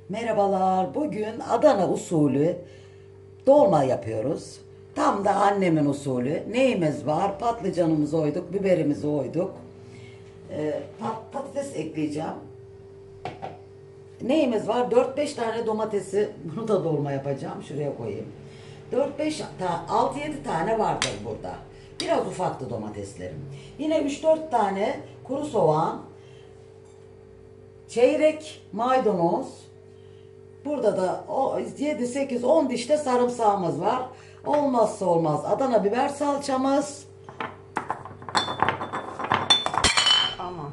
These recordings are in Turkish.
Merhabalar. Bugün Adana usulü dolma yapıyoruz. Tam da annemin usulü. Neyimiz var? Patlıcanımızı oyduk, biberimizi oyduk. Patates ekleyeceğim. Neyimiz var? 4-5 tane domatesi, bunu da dolma yapacağım. Şuraya koyayım. 4-5 6-7 tane vardır burada. Biraz ufaktı domateslerim. Yine 3-4 tane kuru soğan, çeyrek maydanoz. Burada da 7, 8, 10 diş de sarımsağımız var. Olmazsa olmaz Adana biber salçamız. Ama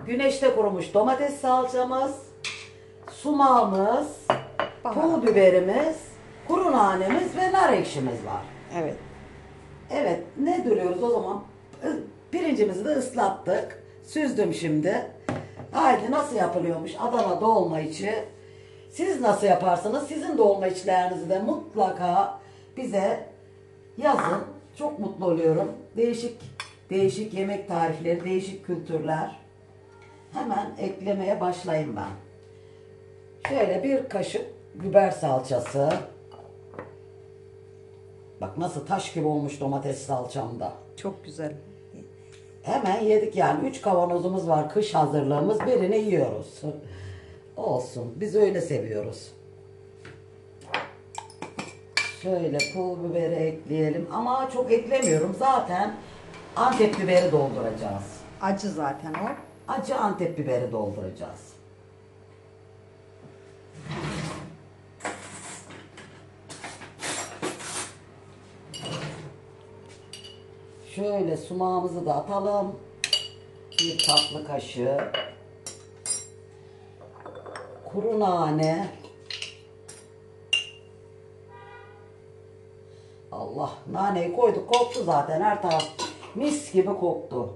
Güneşte kurumuş domates salçamız. Sumağımız. Baharat. Pul biberimiz. Kuru nanemiz ve nar ekşimiz var. evet. Evet, ne duruyoruz o zaman? Pirincimizi de ıslattık. Süzdüm şimdi. Haydi nasıl yapılıyormuş Adana dolma içi? Siz nasıl yaparsınız? Sizin dolma içlerinizi de mutlaka bize yazın. Çok mutlu oluyorum. Değişik yemek tarifleri, değişik kültürler. Hemen eklemeye başlayayım ben. Şöyle bir kaşık biber salçası. Bak nasıl taş gibi olmuş domates salçamda. Çok güzel. Hemen yedik yani. 3 kavanozumuz var. Kış hazırlığımız. Birini yiyoruz. Olsun. Biz öyle seviyoruz. Şöyle pul biberi ekleyelim. Ama çok eklemiyorum. Zaten Antep biberi dolduracağız. Acı zaten o. Acı Antep biberi dolduracağız. Şöyle sumağımızı da atalım. Bir tatlı kaşığı. Kuru nane. Allah, naneyi koyduk, koktu zaten her taraf mis gibi koktu.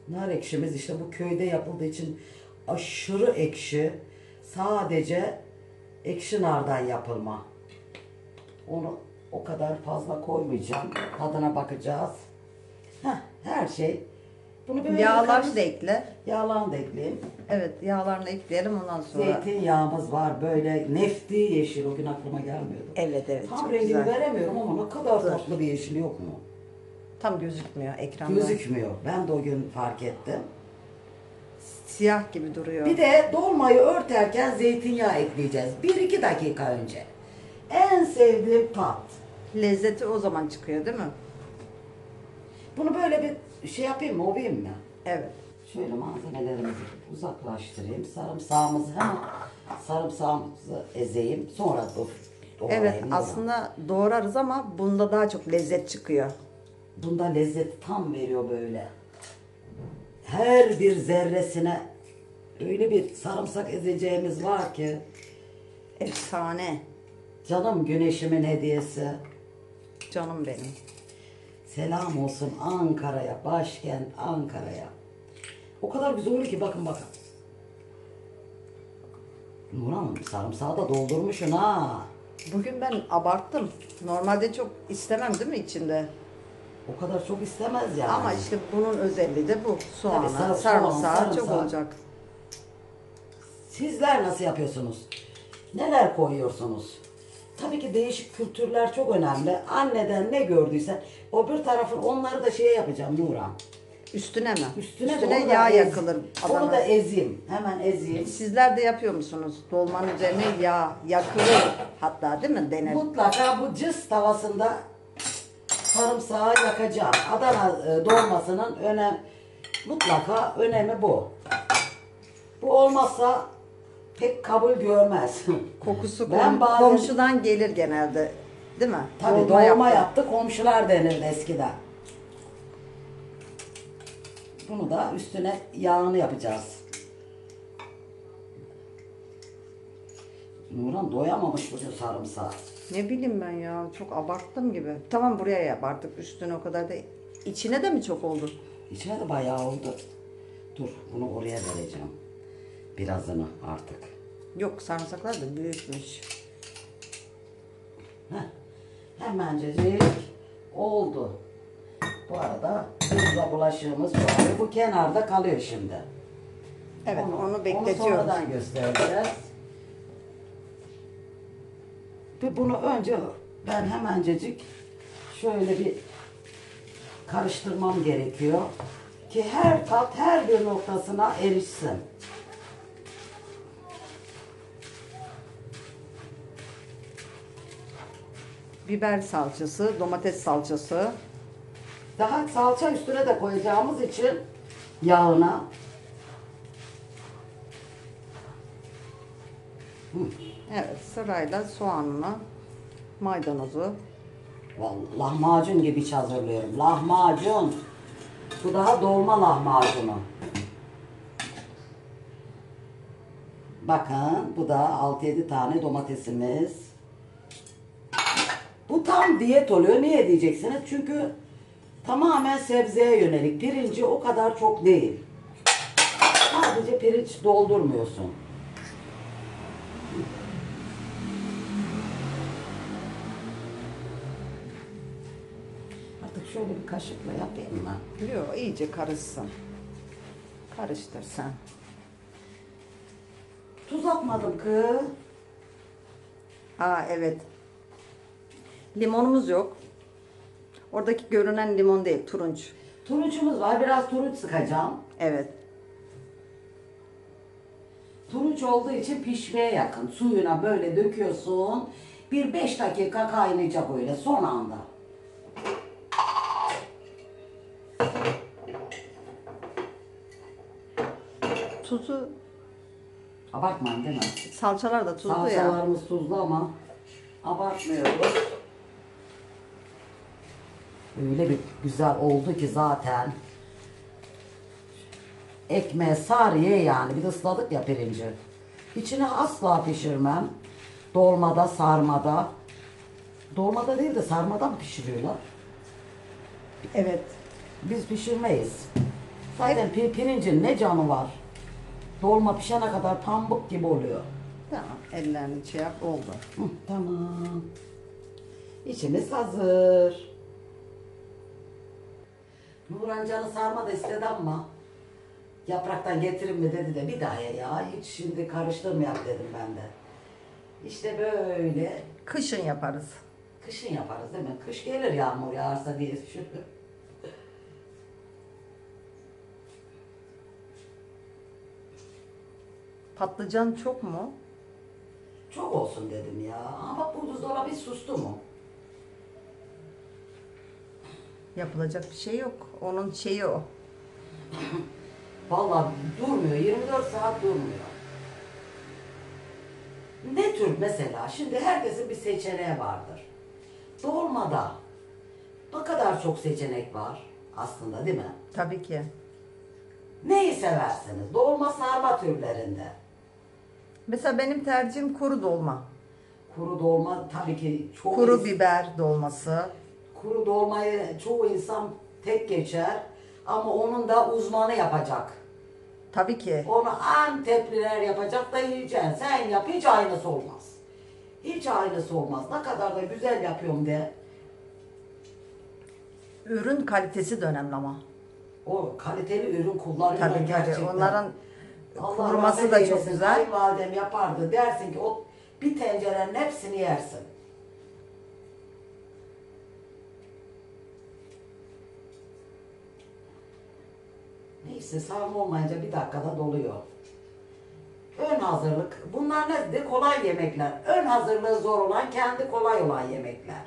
Nar ekşimiz işte bu köyde yapıldığı için aşırı ekşi. Sadece ekşi nardan yapılma. Onu o kadar fazla koymayacağım. Tadına bakacağız. Her şey. Bunu böyle Yağlarını da ekle. Yağlarını da ekleyeyim. Evet, yağlarını ekleyelim ondan sonra. Zeytinyağımız var böyle nefti yeşil. O gün aklıma gelmiyordu. Evet, Tam çok rengini güzel. veremiyorum ama ne kadar Dur. tatlı bir yeşil yok mu? Tam gözükmüyor ekranda. Gözükmüyor. Ben de o gün fark ettim. Siyah gibi duruyor. Bir de dolmayı örterken zeytinyağı ekleyeceğiz. 1-2 dakika önce. En sevdiğim tat. Lezzeti o zaman çıkıyor değil mi? Bunu böyle bir şey yapayım mı? Ovayım mı? Evet. Şöyle malzemelerimizi uzaklaştırayım. Sarımsağımızı ezeyim. Sonra doğrayayım. Evet, aslında doğrarız ama bunda daha çok lezzet çıkıyor. Bunda lezzet tam veriyor böyle. Her bir zerresine öyle bir sarımsak ezeceğimiz var ki. Efsane. Canım güneşimin hediyesi. Canım benim. Selam olsun Ankara'ya, başkent Ankara'ya. O kadar güzel oluyor ki bakın. Nurhan sarımsağı da doldurmuşsun ha. Bugün ben abarttım. Normalde çok istemem değil mi içinde? O kadar çok istemez yani. Ama işte bunun özelliği de bu. Soğanı, Tabii, sarımsağı çok sarımsak. olacak. Sizler nasıl yapıyorsunuz? Neler koyuyorsunuz? Tabii ki değişik kültürler çok önemli. Anneden ne gördüysen o bir tarafın onları da yapacağım Nurhan. Üstüne mi? Üstüne Üstüne yağ yakılır. Onu Adana. da ezeyim. Hemen ezeyim. Sizler de yapıyor musunuz? Dolmanın üzerine yağ yakılır hatta değil mi? Denir. Mutlaka bu cız tavasında sarımsağı yakacağım. Adana dolmasının mutlaka önemi bu. Bu olmazsa pek kabul görmez. Kokusu Ben bazen- komşudan gelir genelde. Değil mi? Tabii dolma yaptı komşular denirdi eskiden. Bunu da üstüne yağını yapacağız. Nurhan doyamamış bugün sarımsağı. Ne bileyim ben ya. Çok abarttım gibi. Tamam buraya yap artık. Üstüne o kadar da. İçine de mi çok oldu? İçine de bayağı oldu. Dur bunu oraya vereceğim. Birazını artık. Yok, sarımsaklar da büyükmüş. Hemencecik oldu. Bu arada tuzla bulaşığımız var. Bu kenarda kalıyor şimdi. Evet, onu Onu bekletiyoruz. sonradan göstereceğiz. Ve bunu önce ben hemencecik şöyle bir karıştırmam gerekiyor ki her tat her bir noktasına erişsin. Biber salçası, domates salçası. Daha salça üstüne de koyacağımız için yağına. Evet, sırayla soğanını, maydanozu. Vallahi lahmacun gibi iç hazırlıyorum. Lahmacun. Bu daha dolma lahmacunu. Bakın bu da 6-7 tane domatesimiz. Bu tam diyet oluyor. Niye diyeceksiniz? Çünkü tamamen sebzeye yönelik. Pirinci o kadar çok değil. Sadece pirinç doldurmuyorsun. Artık şöyle bir kaşıkla yapayım mı? Yok, iyice karışsın. Karıştır sen. Tuz atmadım kız. Aa, evet. Limonumuz yok. Oradaki görünen limon değil, turunç. Turunçumuz var. Biraz turunç sıkacağım. Evet. Turunç olduğu için pişmeye yakın. Suyuna böyle döküyorsun. Bir 5 dakika kaynayacak öyle son anda. Tuzu, Abartmayın değil mi? salçalar da tuzlu ya. Salçalarımız tuzlu ama abartmıyoruz. Öyle bir güzel oldu ki zaten. Ekmeğe sar ye yani. Bir de ısladık ya pirinci. İçine asla pişirmem. Dolmada, sarmada. Dolmada değil de sarmada mı pişiriyorlar? Evet. Biz pişirmeyiz. Zaten pirincin ne canı var? Dolma pişene kadar pamuk gibi oluyor. Tamam, ellerini şey yap, oldu. Hı, tamam. İçimiz hazır. Nurhan canı sarma da istedi ama yapraktan getirin mi dedi de bir daha ya. Hiç şimdi karıştırmayak dedim ben de. İşte böyle Kışın yaparız. kışın yaparız değil mi? Kış gelir yağmur yağarsa diye düşünüyorum. Patlıcan çok mu? Çok olsun dedim ya. Ama bu buzdolabı bir sustu mu? Yapılacak bir şey yok. Onun şeyi o. Vallahi durmuyor. 24 saat durmuyor. Ne tür mesela? Şimdi herkesin bir seçeneği vardır. Dolmada ne kadar çok seçenek var aslında değil mi? Tabii ki. Neyi seversiniz? Dolma sarma türlerinde. Mesela benim tercihim kuru dolma. Kuru dolma tabii ki Kuru biber dolması. kuru dolmayı çoğu insan tek geçer ama onun da uzmanı yapacak. Tabii ki. Onu Antepliler yapacak da yiyeceksin. Sen yap hiç aynısı olmaz. Hiç aynısı olmaz. Ne kadar da güzel yapıyorum de. Ürün kalitesi de önemli ama. O kaliteli ürün kullanıyorlar Tabii gerçekten. tabii. Onların Allah kuruması rahmet da çok eylesin. güzel. Kayınvalidem yapardı. Dersin ki o bir tencerenin hepsini yersin. Neyse sarma olmayınca bir dakikada doluyor. Ön hazırlık. Bunlar nedir? Kolay yemekler. Ön hazırlığı zor olan, kendi kolay olan yemekler.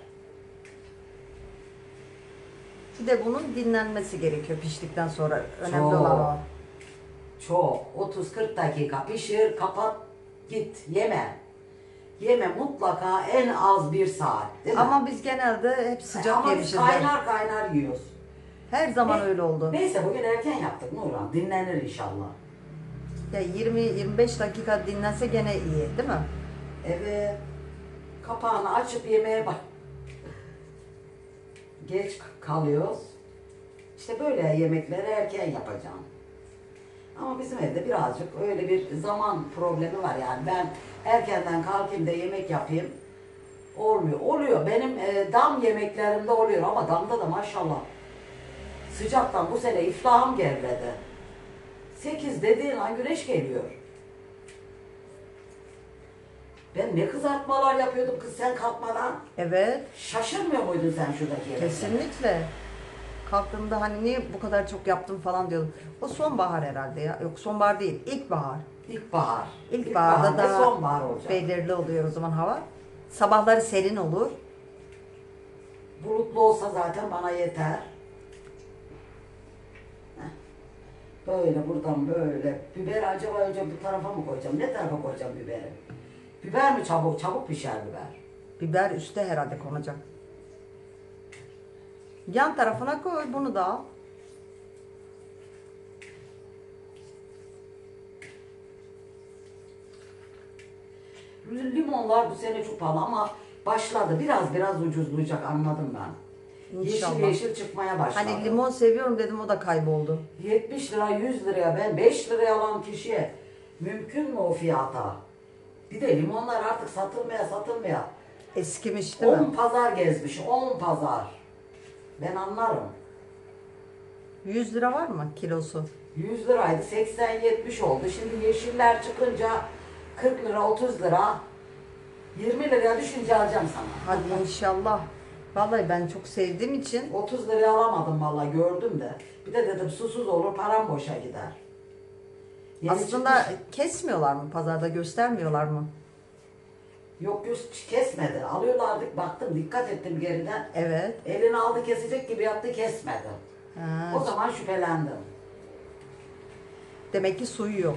Bir de bunun dinlenmesi gerekiyor piştikten sonra. Önemli Çok. olan o. Çok. 30-40 dakika pişir, kapat, git. Yeme. Yeme mutlaka en az 1 saat. Değil mi? Ama biz genelde hep sıcak Ama biz yemişiz. kaynar kaynar yiyoruz. Her zaman Ne- öyle oldu. Neyse bugün erken yaptık Nurhan. Dinlenir inşallah. Ya 20-25 dakika dinlense gene iyi, değil mi? Evet. Kapağını açıp yemeye bak. Geç kalıyoruz. İşte böyle yemekleri erken yapacağım. Ama bizim evde birazcık öyle bir zaman problemi var yani. Ben erkenden kalkayım da yemek yapayım. Olmuyor. Oluyor. Benim dam yemeklerimde oluyor ama damda da maşallah Sıcaktan bu sene iflahım geriledi. 8 dediğin an güneş geliyor. Ben ne kızartmalar yapıyordum kız sen kalkmadan. Evet. Şaşırmıyor muydun sen şuradaki yemekte? Kesinlikle. Kalktığımda hani niye bu kadar çok yaptım falan diyordum. O sonbahar herhalde ya. Yok sonbahar değil. İlkbahar. İlkbahar. İlkbaharda ve daha sonbahar olacak. belirli oluyor o zaman hava. Sabahları serin olur. Bulutlu olsa zaten bana yeter. Heh. Böyle buradan böyle. Biber acaba önce bu tarafa mı koyacağım? Ne tarafa koyacağım biberi? Biber mi çabuk pişer biber? Biber üstte herhalde konacak. Yan tarafına koy bunu da al. Limonlar bu sene çok pahalı ama başladı. Biraz ucuzlayacak anladım ben. İnşallah. Yeşil çıkmaya başladı. Hani limon seviyorum dedim o da kayboldu. 70 lira 100 liraya ben 5 liraya alan kişiye mümkün mü o fiyata? Bir de limonlar artık satılmaya. Eskimiş değil 10 mi? pazar gezmiş 10 pazar. Ben anlarım. 100 lira var mı kilosu? 100 liraydı 80-70 oldu. Şimdi yeşiller çıkınca 40 lira 30 lira 20 liraya düşünce alacağım sana. Hadi inşallah. Vallahi ben çok sevdiğim için 30 liraya alamadım vallahi gördüm de. Bir de dedim susuz olur param boşa gider. Yeni aslında çıkmış. kesmiyorlar mı pazarda göstermiyorlar mı? Yok kesmedi. Alıyorlardık baktım dikkat ettim geriden. Evet. Elini aldı kesecek gibi yaptı kesmedi. Ha, O zaman şüphelendim. demek ki suyu yok.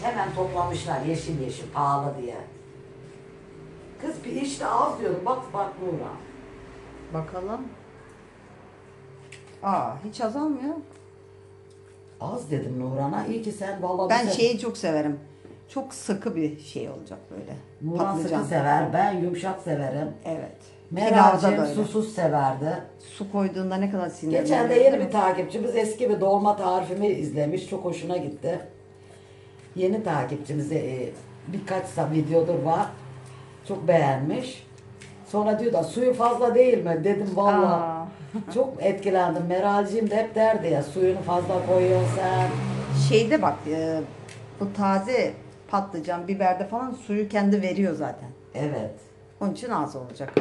Hemen toplamışlar yeşil pahalı diye. Kız bir işte az diyorum bak Nurhan. Bakalım. Aa hiç azalmıyor. Az dedim Nurhan'a. İyi ki sen vallahi Ben bize- şeyi çok severim. Çok sıkı bir şey olacak böyle. Nurhan sıkı Patlıcan. sever. Ben yumuşak severim. Evet. Meral'cim Pilavda böyle. susuz severdi. Su koyduğunda ne kadar sinirleniyor. Geçen de yeni bir takipçimiz eski bir dolma tarifimi izlemiş. Çok hoşuna gitti. Yeni takipçimiz birkaç videodur var. Çok beğenmiş. Sonra diyor da suyu fazla değil mi? Dedim vallahi. Aa. Çok etkilendim. Meral'cim de hep derdi ya suyunu fazla koyuyorsun sen. Şeyde bak bu taze patlıcan, biberde falan suyu kendi veriyor zaten. Evet. Onun için az olacak.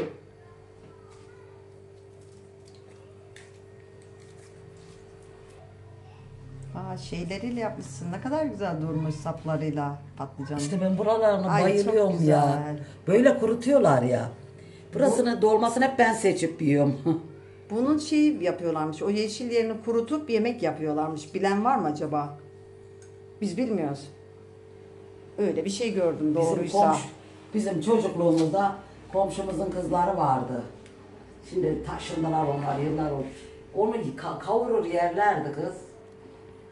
Aa, şeyleriyle yapmışsın. Ne kadar güzel durmuş saplarıyla patlıcan. İşte ben buralarına Ay, bayılıyorum çok ya. güzel. Böyle kurutuyorlar ya. Burasını dolmasını hep ben seçip yiyorum. Bunun şeyi yapıyorlarmış. O yeşil yerini kurutup yemek yapıyorlarmış. Bilen var mı acaba? Biz bilmiyoruz. Öyle bir şey gördüm doğruysa. Bizim çocukluğumuzda komşumuzun kızları vardı. Şimdi taşındılar onlar yıllar oldu. Onu kavurur yerlerdi kız.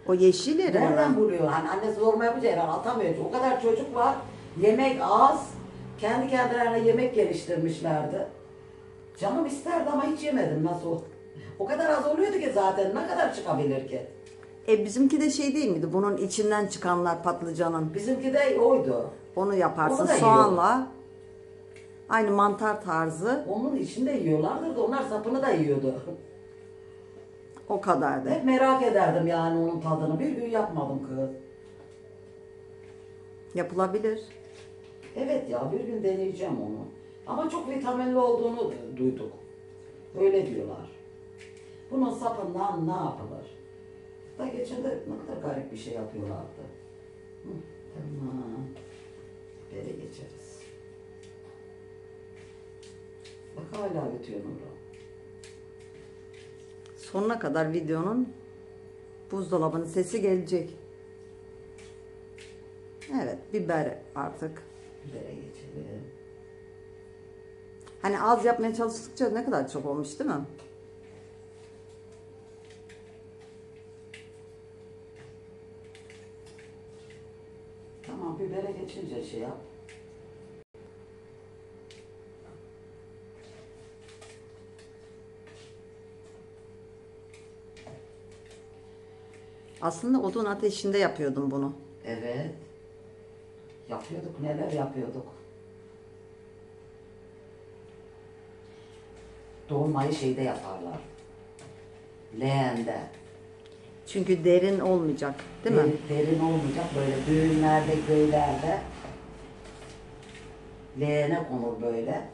O yeşil yeri Nereden mi? buluyor? Hani annesi zorla yapınca herhalde atamıyor. O kadar çocuk var. Yemek az. Kendi kendilerine yemek geliştirmişlerdi. Canım isterdi ama hiç yemedim nasıl. O kadar az oluyordu ki zaten ne kadar çıkabilir ki? Bizimki de şey değil miydi? Bunun içinden çıkanlar patlıcanın. Bizimki de oydu. Onu yaparsın Onu da soğanla. Aynı mantar tarzı. Onun içinde yiyorlardır da onlar sapını da yiyordu. O kadardı. Hep merak ederdim yani onun tadını. Bir gün yapmadım kız. Yapılabilir. Evet ya bir gün deneyeceğim onu. Ama çok vitaminli olduğunu duyduk. Öyle diyorlar. Bunun sapından ne yapılır? Da geçen de ne kadar garip bir şey yapıyorlardı. Hı, tamam. Böyle geçeriz. Bak hala bitiyor Nurhan. Sonuna kadar videonun buzdolabının sesi gelecek. Evet, biber artık. Bibere geçelim. Hani az yapmaya çalıştıkça ne kadar çok olmuş değil mi? Tamam bibere geçince şey yap. Aslında odun ateşinde yapıyordum bunu. Evet. Yapıyorduk neler yapıyorduk. Dolmayı şeyde yaparlar. Leğende. Çünkü derin olmayacak, değil mi? Derin olmayacak. Böyle düğünlerde, köylerde leğene konur böyle.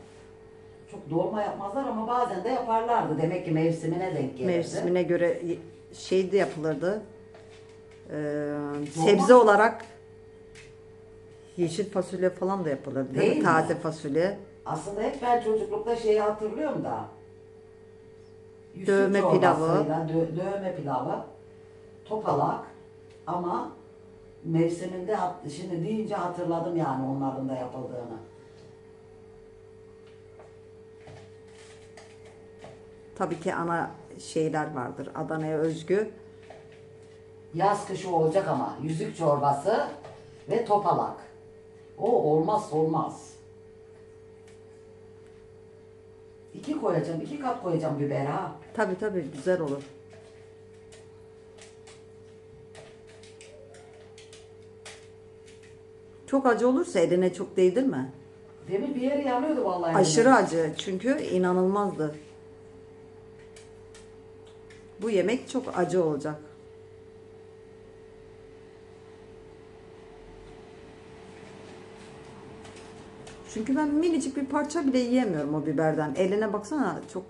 Çok dolma yapmazlar ama bazen de yaparlardı. Demek ki mevsimine denk gelirdi. Mevsimine göre şey de yapılırdı. Sebze olarak yeşil fasulye falan da yapılırdı. Değil Değil mi? mi? Taze fasulye. Aslında hep ben çocuklukta şeyi hatırlıyorum da. Dövme pilavı. Dövme pilavı. Topalak. Ama mevsiminde şimdi deyince hatırladım yani onların da yapıldığını. Tabii ki ana şeyler vardır. Adana'ya özgü. Yaz kışı olacak ama yüzük çorbası ve topalak. O olmazsa olmaz. 2 koyacağım, 2 kap koyacağım biber ha. Tabii tabii güzel olur. Çok acı olursa eline çok değdirme. Demin bir yeri yanıyordu vallahi. Aşırı acı çünkü inanılmazdı. Bu yemek çok acı olacak. Çünkü ben minicik bir parça bile yiyemiyorum o biberden. Eline baksana çok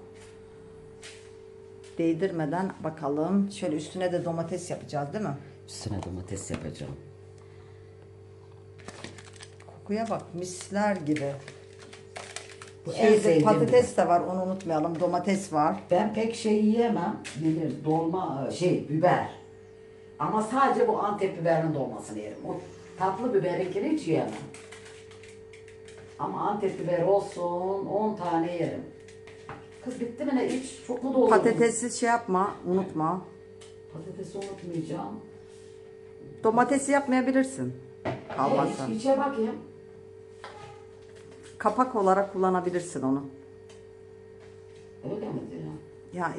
değdirmeden bakalım. Şöyle üstüne de domates yapacağız değil mi? Üstüne domates yapacağım. Kokuya bak misler gibi. Bu en sevdiğim Patates de var onu unutmayalım. Domates var. Ben pek şey yiyemem. Bilir dolma biber. Ama sadece bu Antep biberinin dolmasını yerim. O tatlı biberinkini hiç yiyemem. Ama Antep biber olsun 10 tane yerim. Kız bitti mi ne iç? Çok mu doldurdun? Patatesi şey yapma, unutma. Patatesi unutmayacağım. Domatesi yapmayabilirsin. Kalmazsa. İçe bakayım. Kapak olarak kullanabilirsin onu. Öyle mi diyor? Ya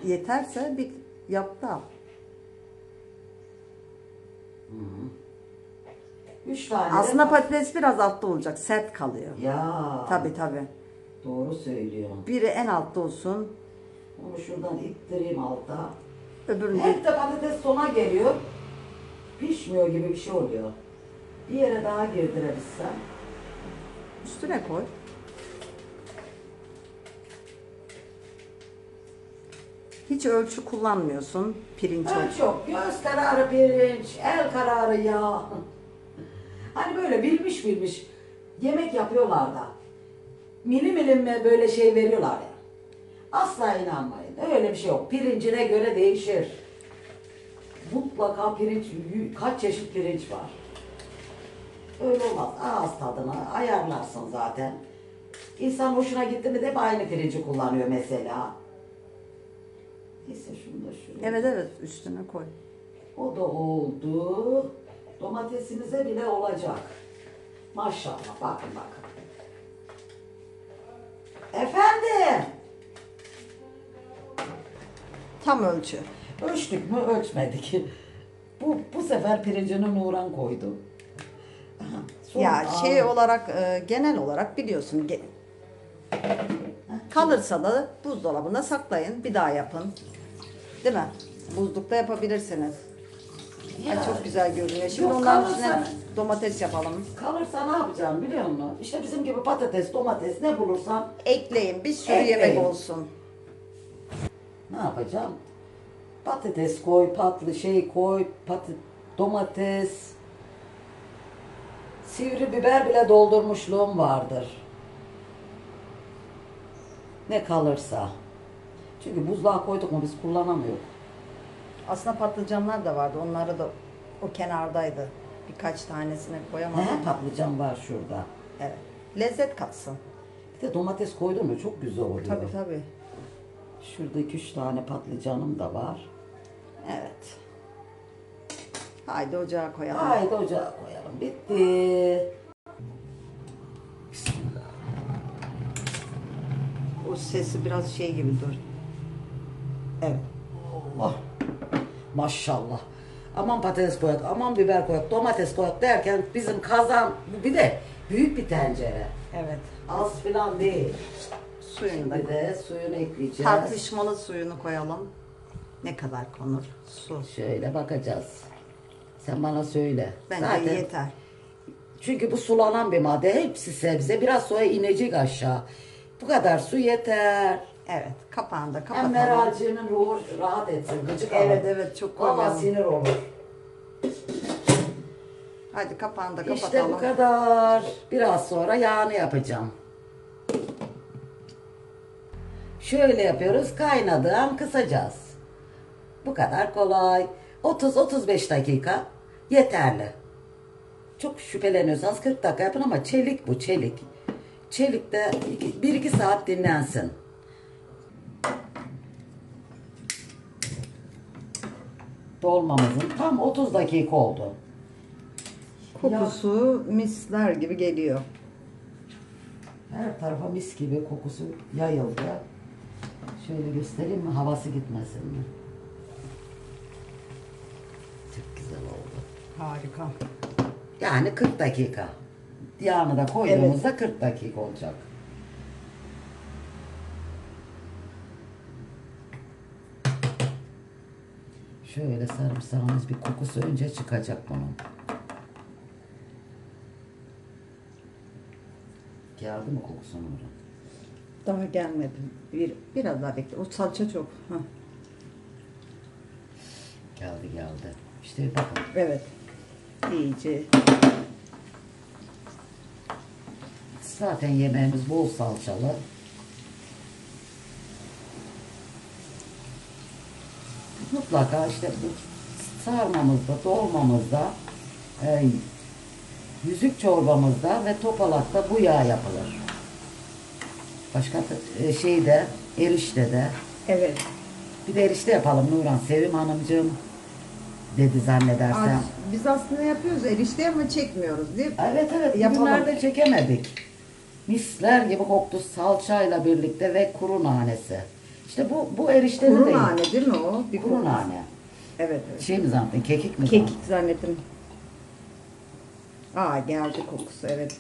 yeterse bir yap da. 3 tane Aslında patates biraz altta olacak. Sert kalıyor. Ya. Tabii tabii. Doğru söylüyor. Biri en altta olsun. Onu şuradan ittireyim alta. Öbürünü Hep de patates sona geliyor. Pişmiyor gibi bir şey oluyor. Bir yere daha girdirebilsem. üstüne koy. Hiç ölçü kullanmıyorsun. Pirinç Ölç yok. Göz kararı pirinç, el kararı yağ. Hani böyle bilmiş yemek yapıyorlar da. Milim mi böyle şey veriyorlar ya. Asla inanmayın. Öyle bir şey yok. Pirincine göre değişir. Mutlaka pirinç, kaç çeşit pirinç var. Öyle olmaz. Ağız tadını ayarlarsın zaten. İnsan hoşuna gitti mi de hep aynı pirinci kullanıyor mesela. Neyse şunu da şuraya. Evet evet üstüne koy. O da oldu. Domatesimize bile olacak. Maşallah bakın bakın. Efendim. Tam ölçü. Ölçtük mü ölçmedik. Bu sefer pirincini Nuran koydu. Aha, Ya şey olarak genel olarak biliyorsun. Kalırsa da buzdolabında saklayın. Bir daha yapın. Değil mi? Buzlukta yapabilirsiniz. Ya, Ay, çok güzel görünüyor. Şimdi yok, onların kalırsa- içine domates yapalım. kalırsa ne yapacağım biliyor musun? İşte bizim gibi patates, domates ne bulursam Ekleyin. Bir sürü Ekleyin. yemek olsun. ne yapacağım? Patates koy, koy, domates, sivri biber bile doldurmuşluğum vardır. Ne kalırsa. Çünkü buzluğa koyduk mu biz kullanamıyoruz. Aslında patlıcanlar da vardı. Onları da o kenardaydı. Birkaç tanesini koyamadım. Patlıcan var şurada. Evet. Lezzet katsın. Bir de domates koydum mu çok güzel oluyor. Tabii tabii. Şurada 2-3 tane patlıcanım da var. Evet. Haydi ocağa koyalım. Haydi ocağa koyalım. Bitti. O sesi biraz şey gibi dur. Evet. Allah. Maşallah. Aman patates koyak, aman biber koyak, domates koyak derken bizim kazan, bir de büyük bir tencere. Evet. Az filan değil. Suyunu da Şimdi de suyunu ekleyeceğiz. tartışmalı suyunu koyalım. Ne kadar konur? Su. Şöyle bakacağız. Sen bana söyle. Bence Zaten yeter. çünkü bu sulanan bir madde. Hepsi sebze. Biraz sonra inecek aşağı. Bu kadar su yeter. Evet. Kapağını da Hem kapatalım. Meralciğinin ruhu rahat etsin. Gıcık Evet, alır. evet, çok Valla koymayalım. sinir olur. Hadi kapağını da kapatalım. İşte bu kadar. Biraz sonra yağını yapacağım. Şöyle yapıyoruz. Kaynadığı an kısacağız. Bu kadar kolay. 30-35 dakika yeterli. Çok şüpheleniyorsanız 40 dakika yapın ama çelik bu, çelik. Çelikte 1-2 saat dinlensin. Dolmamızın tam 30 dakika oldu. Kokusu misler gibi geliyor. Her tarafa mis gibi kokusu yayıldı. Şöyle göstereyim mi? Havası gitmesin mi? Çok güzel oldu. Harika. Yani 40 dakika. Yağını da koyduğumuzda 40 dakika olacak. Şöyle sarımsağımız bir kokusu önce çıkacak bunun. Geldi mi kokusu Nurhan? Daha gelmedi. Biraz daha bekle. O salça çok. Hah. Geldi geldi. İşte bakın. Evet. İyice. Zaten yemeğimiz bol salçalı. Mutlaka işte bu sarmamızda, dolmamızda, yüzük çorbamızda ve topalakta bu yağ yapılır. Başka şeyde, eriştede. Evet. Bir de erişte yapalım Nurhan. Sevim Hanımcığım dedi zannedersem. Biz aslında yapıyoruz erişte ama çekmiyoruz değil mi? Evet evet. Yapalım. Bugünlerde çekemedik. Misler gibi koktu salçayla birlikte ve kuru nanesi. İşte bu eriştenin Kuru değil. nane değil mi o? Bir Kuru kokusu. nane. Evet, evet. Şey mi zannettin? Kekik mi Kekik zannettim. Aa geldi kokusu evet.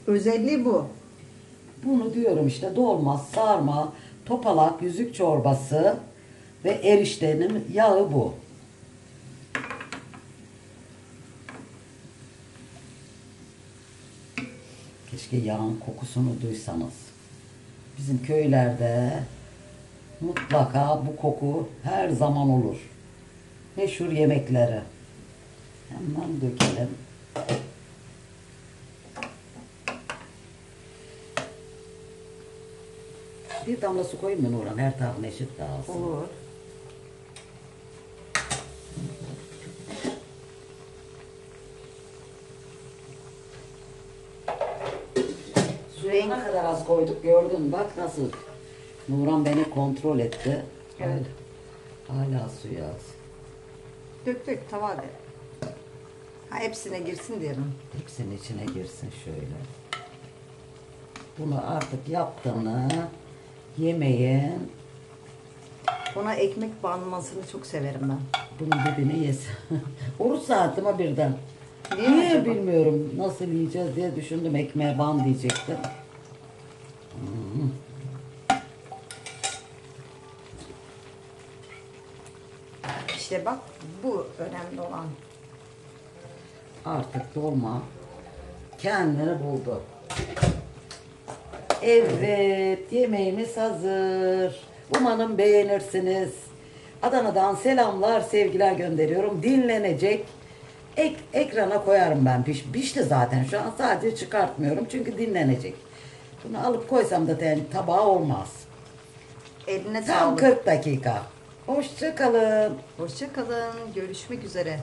Özelliği bu. Bunu diyorum işte dolma, sarma, topalak, yüzük çorbası ve eriştenin yağı bu. Keşke yağın kokusunu duysanız. Bizim köylerde mutlaka bu koku her zaman olur. Meşhur yemekleri. Hemen dökelim. Bir damla su koyayım mı Nurhan? Her tarafına eşit dağılsın. Olur. Suyu ne kadar az koyduk gördün mü? Bak nasıl. Nurhan beni kontrol etti. Evet. Hala suyu az. Dök dök tava de. Ha hepsine girsin diyelim. Hepsinin içine girsin şöyle. Bunu artık yaptığını yemeğin Ona ekmek banmasını çok severim ben. bunun dibini yesin. Oruç saatime birden. Niye Niye acaba? bilmiyorum. Nasıl yiyeceğiz diye düşündüm. Ekmeğe ban diyecektim. İşte bak bu önemli olan. Artık dolma kendini buldu. Evet, yemeğimiz hazır. Umarım beğenirsiniz. Adana'dan selamlar, sevgiler gönderiyorum. Dinlenecek. Ekrana koyarım ben. Pişti zaten. Şu an sadece çıkartmıyorum çünkü dinlenecek. Bunu alıp koysam da tabağa olmaz. Eline Tam sağlık. 40 dakika. Hoşça kalın. Hoşça kalın. Görüşmek üzere.